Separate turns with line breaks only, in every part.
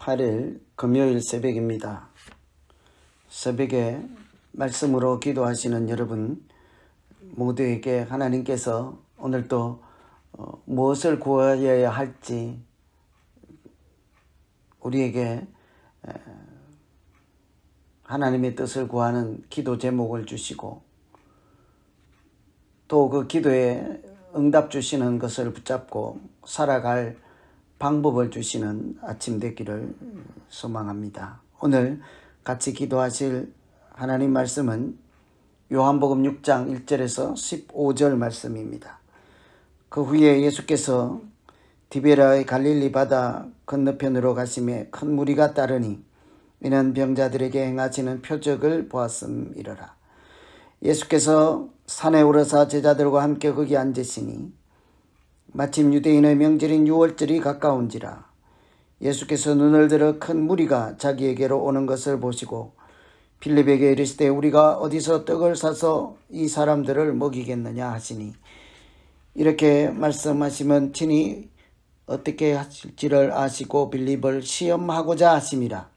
8일 금요일 새벽입니다. 새벽에 말씀으로 기도하시는 여러분 모두에게 하나님께서 오늘도 무엇을 구하여야 할지 우리에게 하나님의 뜻을 구하는 기도 제목을 주시고 또 그 기도에 응답 주시는 것을 붙잡고 살아갈 방법을 주시는 아침 되기를 소망합니다. 오늘 같이 기도하실 하나님 말씀은 요한복음 6장 1절에서 15절 말씀입니다. 그 후에 예수께서 디베라의 갈릴리 바다 건너편으로 가시매 큰 무리가 따르니 이는 병자들에게 행하시는 표적을 보았음이러라. 예수께서 산에 오르사 제자들과 함께 거기 앉으시니 마침 유대인의 명절인 유월절이 가까운지라. 예수께서 눈을 들어 큰 무리가 자기에게로 오는 것을 보시고 빌립에게 이르시되 우리가 어디서 떡을 사서 이 사람들을 먹이겠느냐 하시니, 이렇게 말씀하시면 친히 어떻게 하실지를 아시고 빌립을 시험하고자 하심이라.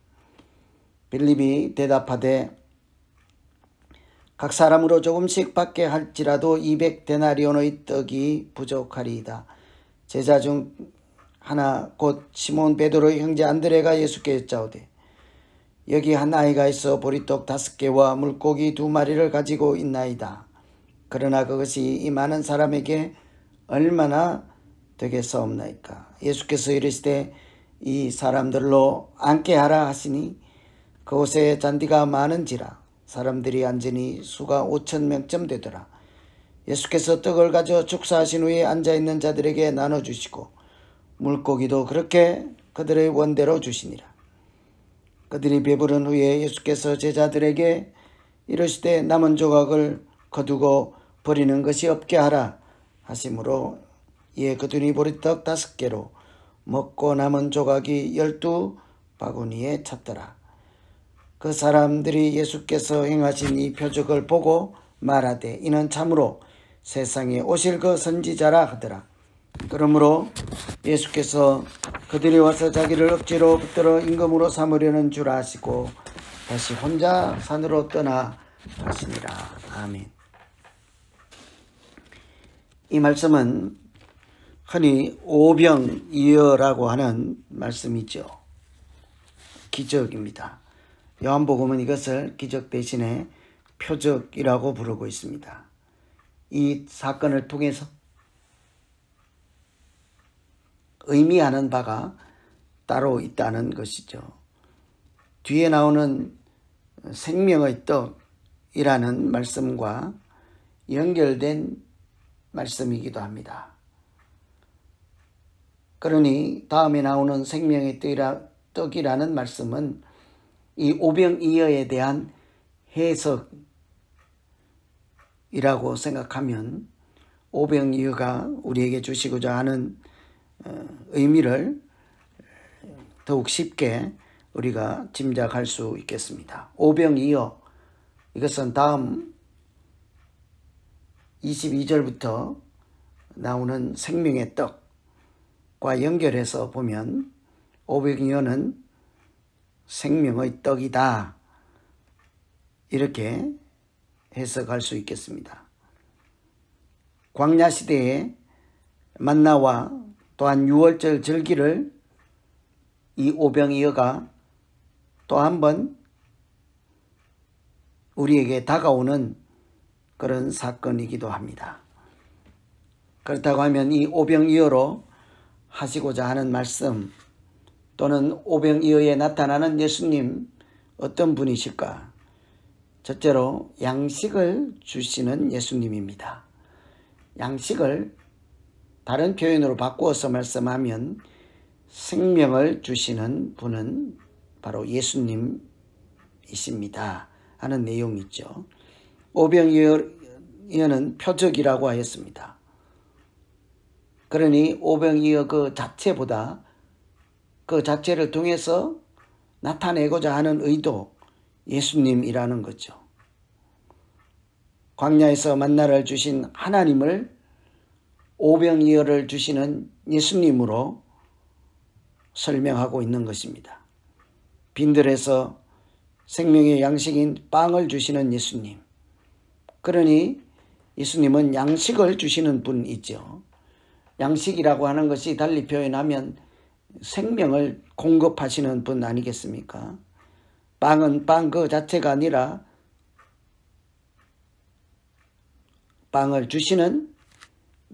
빌립이 대답하되 각 사람으로 조금씩 받게 할지라도 200데나리온의 떡이 부족하리이다. 제자 중 하나 곧 시몬 베드로의 형제 안드레가 예수께 여짜오되 여기 한 아이가 있어 보리떡 5개와 물고기 2마리를 가지고 있나이다. 그러나 그것이 이 많은 사람에게 얼마나 되겠사옵나이까. 예수께서 이르시되 이 사람들로 앉게 하라 하시니 그곳에 잔디가 많은지라 사람들이 앉으니 수가 5,000명쯤 되더라. 예수께서 떡을 가져 축사하신 후에 앉아있는 자들에게 나눠주시고 물고기도 그렇게 그들의 원대로 주시니라. 그들이 배부른 후에 예수께서 제자들에게 이르시되 남은 조각을 거두고 버리는 것이 없게 하라 하심으로 이에 그들이 보리떡 5개로 먹고 남은 조각이 12바구니에 찼더라. 그 사람들이 예수께서 행하신 이 표적을 보고 말하되 이는 참으로 세상에 오실 그 선지자라 하더라. 그러므로 예수께서 그들이 와서 자기를 억지로 붙들어 임금으로 삼으려는 줄 아시고 다시 혼자 산으로 떠나 가시니라. 아멘. 이 말씀은 흔히 오병이어라고 하는 말씀이죠. 기적입니다. 요한복음은 이것을 기적 대신에 표적이라고 부르고 있습니다. 이 사건을 통해서 의미하는 바가 따로 있다는 것이죠. 뒤에 나오는 생명의 떡이라는 말씀과 연결된 말씀이기도 합니다. 그러니 다음에 나오는 생명의 떡이라는 말씀은 이 오병이어에 대한 해석이라고 생각하면 오병이어가 우리에게 주시고자 하는 의미를 더욱 쉽게 우리가 짐작할 수 있겠습니다. 오병이어, 이것은 다음 22절부터 나오는 생명의 떡과 연결해서 보면 오병이어는 생명의 떡이다, 이렇게 해석할 수 있겠습니다. 광야 시대에 만나와 또한 유월절 절기를 이 오병이어가 또 한 번 우리에게 다가오는 그런 사건이기도 합니다. 그렇다고 하면 이 오병이어로 하시고자 하는 말씀 또는 오병이어에 나타나는 예수님 어떤 분이실까? 첫째로 양식을 주시는 예수님입니다. 양식을 다른 표현으로 바꾸어서 말씀하면 생명을 주시는 분은 바로 예수님이십니다 하는 내용이죠. 오병이어는 표적이라고 하였습니다. 그러니 오병이어 그 자체보다 그 자체를 통해서 나타내고자 하는 의도, 예수님이라는 거죠. 광야에서 만나를 주신 하나님을 오병이어를 주시는 예수님으로 설명하고 있는 것입니다. 빈들에서 생명의 양식인 빵을 주시는 예수님. 그러니 예수님은 양식을 주시는 분이죠. 양식이라고 하는 것이 달리 표현하면 생명을 공급하시는 분 아니겠습니까? 빵은 빵 그 자체가 아니라 빵을 주시는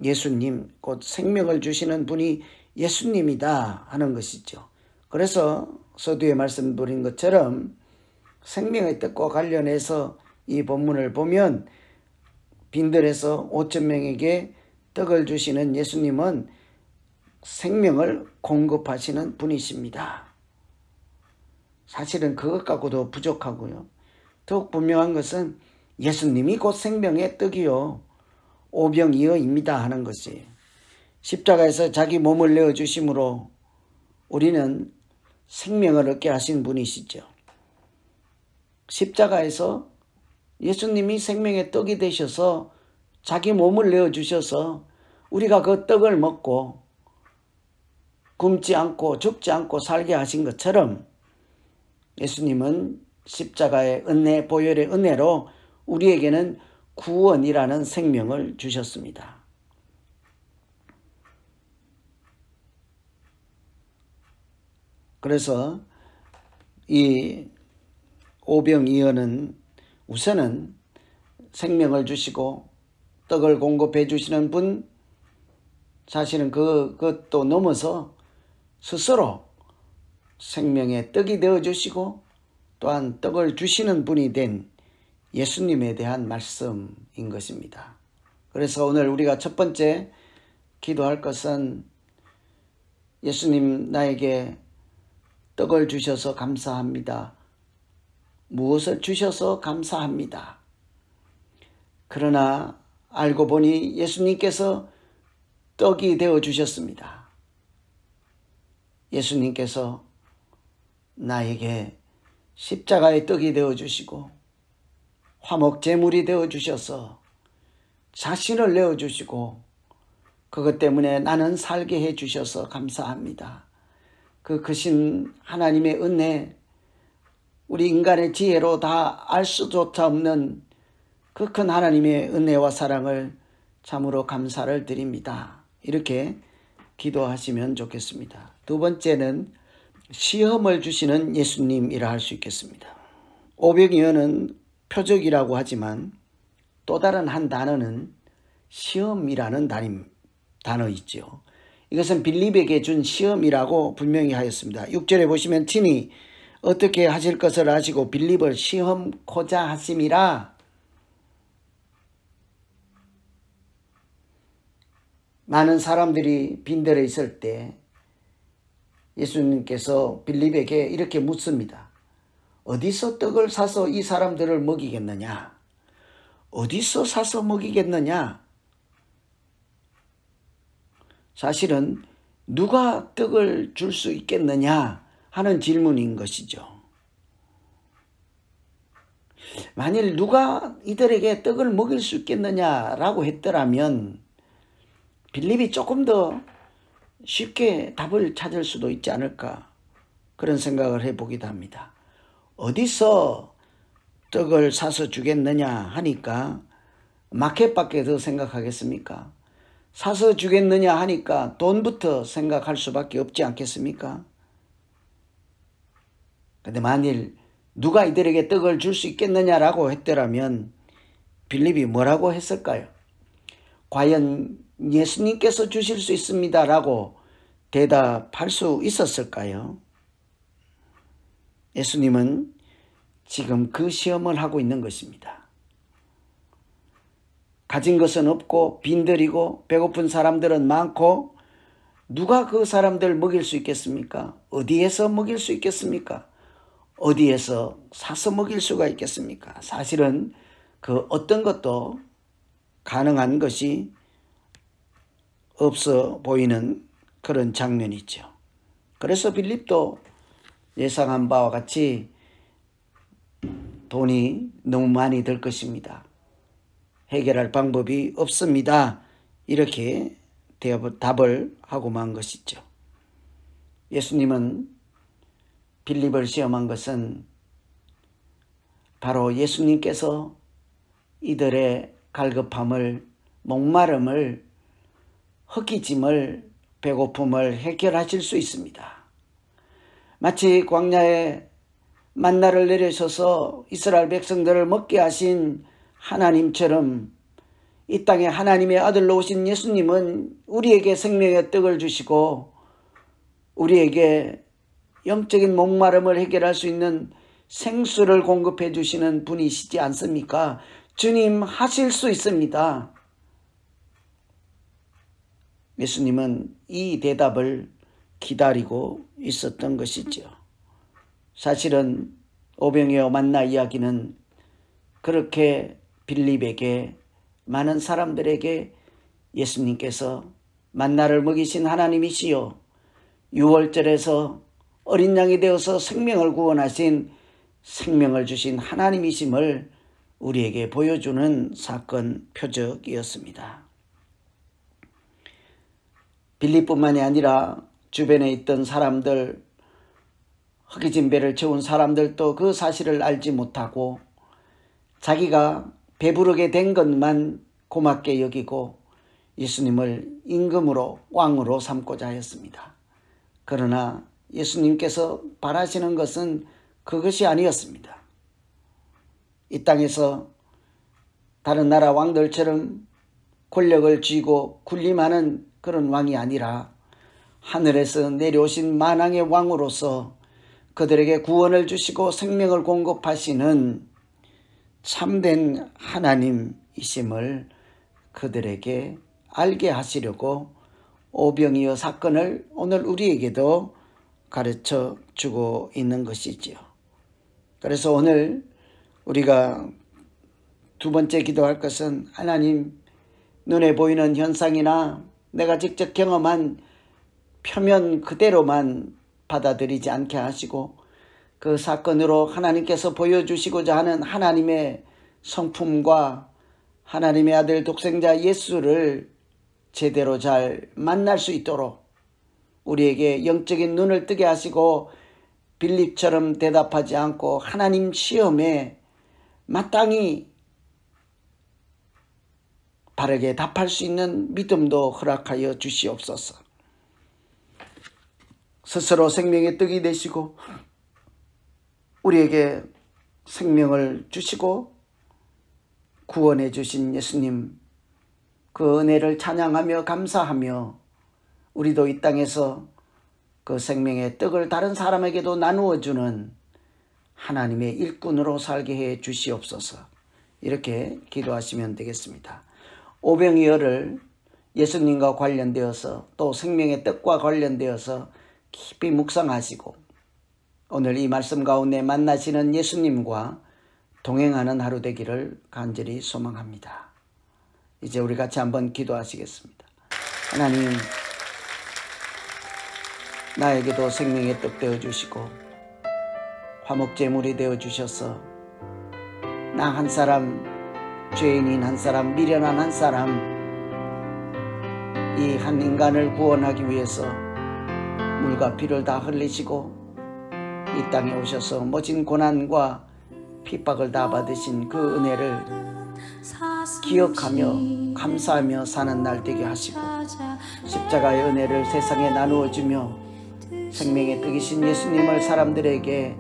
예수님, 곧 생명을 주시는 분이 예수님이다 하는 것이죠. 그래서 서두에 말씀드린 것처럼 생명의 뜻과 관련해서 이 본문을 보면 빈들에서 5,000명에게 떡을 주시는 예수님은 생명을 공급하시는 분이십니다. 사실은 그것 갖고도 부족하고요. 더욱 분명한 것은 예수님이 곧 생명의 떡이요 오병이어입니다 하는 것이 십자가에서 자기 몸을 내어주심으로 우리는 생명을 얻게 하신 분이시죠. 십자가에서 예수님이 생명의 떡이 되셔서 자기 몸을 내어주셔서 우리가 그 떡을 먹고 굶지 않고 죽지 않고 살게 하신 것처럼 예수님은 십자가의 은혜, 보혈의 은혜로 우리에게는 구원이라는 생명을 주셨습니다. 그래서 이 오병이어는 우선은 생명을 주시고 떡을 공급해 주시는 분, 사실은 그것도 넘어서 스스로 생명의 떡이 되어 주시고 또한 떡을 주시는 분이 된 예수님에 대한 말씀인 것입니다. 그래서 오늘 우리가 첫 번째 기도할 것은 예수님 나에게 떡을 주셔서 감사합니다. 무엇을 주셔서 감사합니다. 그러나 알고 보니 예수님께서 떡이 되어 주셨습니다. 예수님께서 나에게 십자가의 떡이 되어 주시고 화목 제물이 되어 주셔서 자신을 내어 주시고 그것 때문에 나는 살게 해 주셔서 감사합니다. 그 크신 하나님의 은혜, 우리 인간의 지혜로 다 알 수조차 없는 그 큰 하나님의 은혜와 사랑을 참으로 감사를 드립니다. 이렇게 기도하시면 좋겠습니다. 두 번째는 시험을 주시는 예수님이라 할 수 있겠습니다. 오병이어는 표적이라고 하지만 또 다른 한 단어는 시험이라는 단어 있죠. 이것은 빌립에게 준 시험이라고 분명히 하였습니다. 6절에 보시면 친히 어떻게 하실 것을 아시고 빌립을 시험코자 하심이라. 많은 사람들이 빈들에 있을 때 예수님께서 빌립에게 이렇게 묻습니다. 어디서 떡을 사서 이 사람들을 먹이겠느냐? 어디서 사서 먹이겠느냐? 사실은 누가 떡을 줄 수 있겠느냐 하는 질문인 것이죠. 만일 누가 이들에게 떡을 먹일 수 있겠느냐라고 했더라면 빌립이 조금 더 쉽게 답을 찾을 수도 있지 않을까 그런 생각을 해보기도 합니다. 어디서 떡을 사서 주겠느냐 하니까 마켓밖에 더 생각하겠습니까? 사서 주겠느냐 하니까 돈부터 생각할 수밖에 없지 않겠습니까? 근데 만일 누가 이들에게 떡을 줄 수 있겠느냐라고 했더라면 빌립이 뭐라고 했을까요? 과연 예수님께서 주실 수 있습니다라고 대답할 수 있었을까요? 예수님은 지금 그 시험을 하고 있는 것입니다. 가진 것은 없고 빈들이고 배고픈 사람들은 많고 누가 그 사람들 먹일 수 있겠습니까? 어디에서 먹일 수 있겠습니까? 어디에서 사서 먹일 수가 있겠습니까? 사실은 그 어떤 것도 가능한 것이 없어 보이는 그런 장면이죠. 그래서 빌립도 예상한 바와 같이 돈이 너무 많이 들 것입니다. 해결할 방법이 없습니다. 이렇게 답을 하고 만 것이죠. 예수님은 빌립을 시험한 것은 바로 예수님께서 이들의 갈급함을, 목마름을, 허기짐을, 배고픔을 해결하실 수 있습니다. 마치 광야에 만나를 내리셔서 이스라엘 백성들을 먹게 하신 하나님처럼 이 땅에 하나님의 아들로 오신 예수님은 우리에게 생명의 떡을 주시고 우리에게 영적인 목마름을 해결할 수 있는 생수를 공급해 주시는 분이시지 않습니까? 주님 하실 수 있습니다. 예수님은 이 대답을 기다리고 있었던 것이죠. 사실은 오병이어 만나 이야기는 그렇게 빌립에게, 많은 사람들에게 예수님께서 만나를 먹이신 하나님이시요 유월절에서 어린 양이 되어서 생명을 구원하신, 생명을 주신 하나님이심을 우리에게 보여주는 사건 표적이었습니다. 빌립뿐만이 아니라 주변에 있던 사람들, 허기진 배를 채운 사람들도 그 사실을 알지 못하고 자기가 배부르게 된 것만 고맙게 여기고 예수님을 임금으로, 왕으로 삼고자 하였습니다. 그러나 예수님께서 바라시는 것은 그것이 아니었습니다. 이 땅에서 다른 나라 왕들처럼 권력을 쥐고 군림하는 그런 왕이 아니라 하늘에서 내려오신 만왕의 왕으로서 그들에게 구원을 주시고 생명을 공급하시는 참된 하나님이심을 그들에게 알게 하시려고 오병이어 사건을 오늘 우리에게도 가르쳐 주고 있는 것이지요. 그래서 오늘 우리가 두 번째 기도할 것은, 하나님, 눈에 보이는 현상이나 내가 직접 경험한 표면 그대로만 받아들이지 않게 하시고 그 사건으로 하나님께서 보여주시고자 하는 하나님의 성품과 하나님의 아들 독생자 예수를 제대로 잘 만날 수 있도록 우리에게 영적인 눈을 뜨게 하시고 빌립처럼 대답하지 않고 하나님 시험에 마땅히 바르게 답할 수 있는 믿음도 허락하여 주시옵소서. 스스로 생명의 떡이 되시고 우리에게 생명을 주시고 구원해 주신 예수님, 그 은혜를 찬양하며 감사하며 우리도 이 땅에서 그 생명의 떡을 다른 사람에게도 나누어 주는 하나님의 일꾼으로 살게 해 주시옵소서. 이렇게 기도하시면 되겠습니다. 오병이어를 예수님과 관련되어서 또 생명의 떡과 관련되어서 깊이 묵상하시고 오늘 이 말씀 가운데 만나시는 예수님과 동행하는 하루 되기를 간절히 소망합니다. 이제 우리 같이 한번 기도하시겠습니다. 하나님, 나에게도 생명의 떡 되어주시고 화목제물이 되어주셔서 나 한 사람, 죄인인 한 사람, 미련한 한 사람, 이 한 인간을 구원하기 위해서 물과 피를 다 흘리시고 이 땅에 오셔서 모진 고난과 핍박을 다 받으신 그 은혜를 기억하며 감사하며 사는 날 되게 하시고 십자가의 은혜를 세상에 나누어주며 생명의 떡이신 예수님을 사람들에게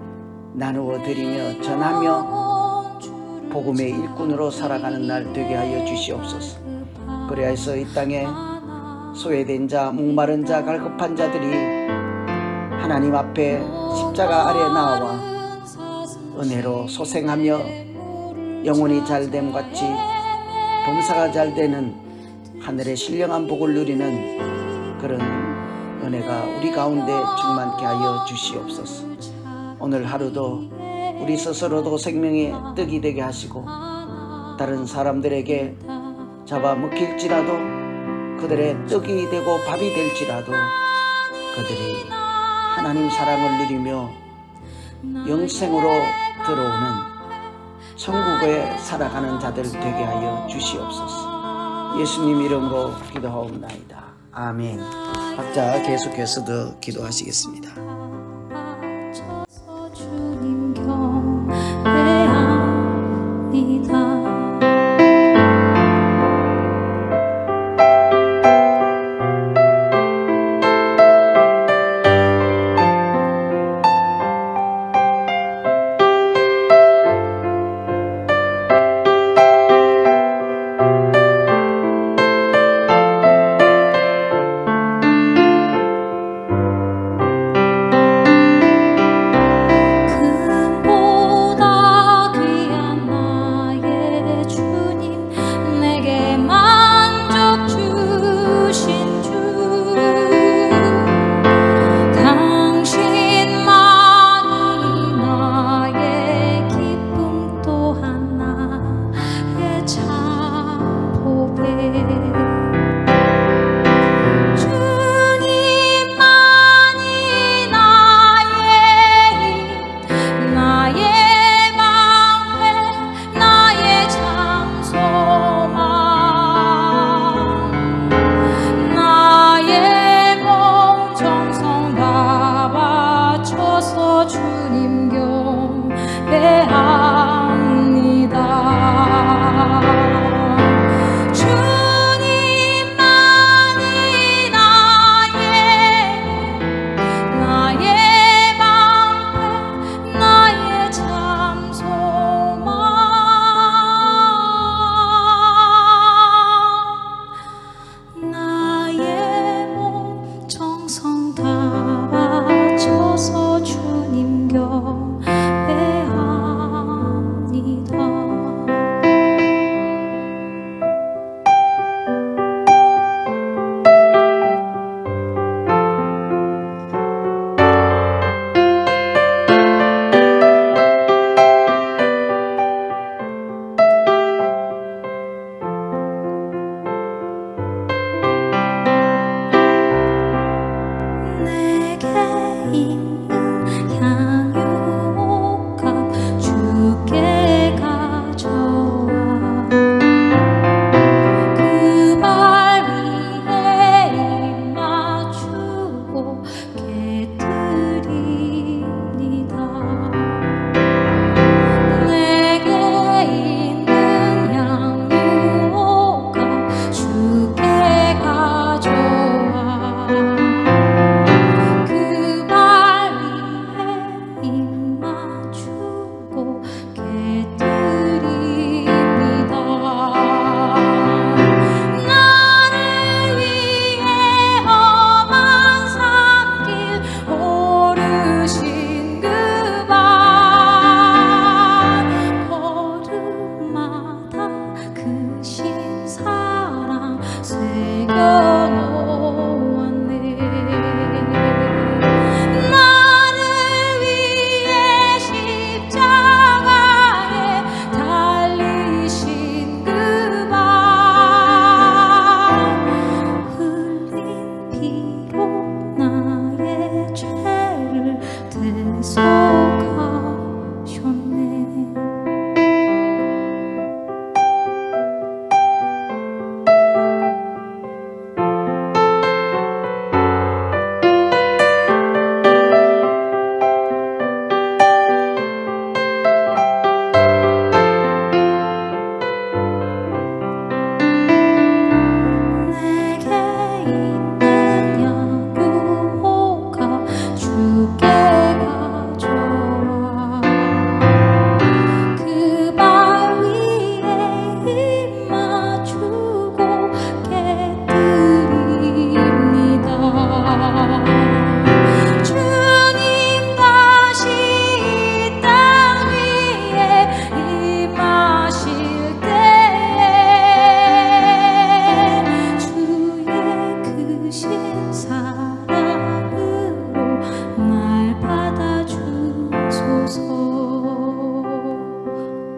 나누어 드리며 전하며 복음의 일꾼으로 살아가는 날 되게 하여 주시옵소서. 그리하여서 이 땅에 소외된 자, 목마른 자, 갈급한 자들이 하나님 앞에 십자가 아래 나와 은혜로 소생하며 영혼이 잘됨 같이 범사가 잘되는 하늘의 신령한 복을 누리는 그런 은혜가 우리 가운데 충만케 하여 주시옵소서. 오늘 하루도 우리 스스로도 생명의 떡이 되게 하시고 다른 사람들에게 잡아먹힐지라도 그들의 떡이 되고 밥이 될지라도 그들이 하나님 사랑을 누리며 영생으로 들어오는 천국에 살아가는 자들 되게 하여 주시옵소서. 예수님 이름으로 기도하옵나이다. 아멘. 각자 계속해서 더 기도하시겠습니다.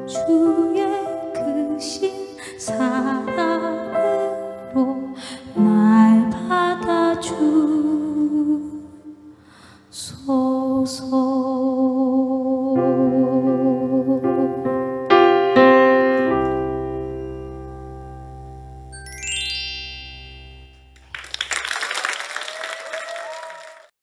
주